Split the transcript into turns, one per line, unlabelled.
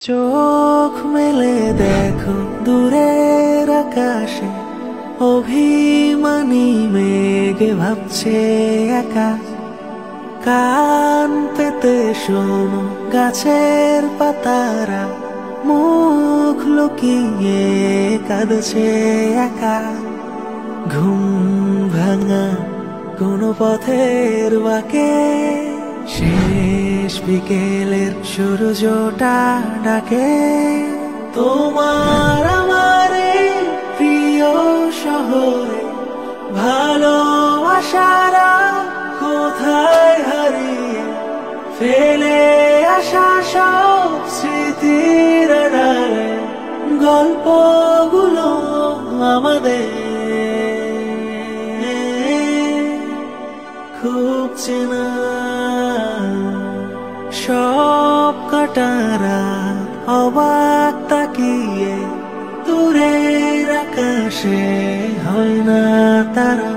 চোখ মেলে দেখো দূরের আকাশে অভিমানী মেঘ ভাবছে একা। কান পেতে শোনো গাছের পাতারা মুখ লুকিয়ে কাঁদছে একা। ঘুম ভাঙা কোনো পথের বাঁকে শেষ বিকেলের সূর্যটা ডাকে। তোমার আমার এই প্রিয় শহরে ভালোবাসারা কোথায় হারিয়ে ফেলে আসা সব স্মৃতির আড়ালে গল্পগুলো আমাদের খুব চেনা। সব কাটারা অবাক তাকিয়ে দূরের আকাশে হয় না তারা।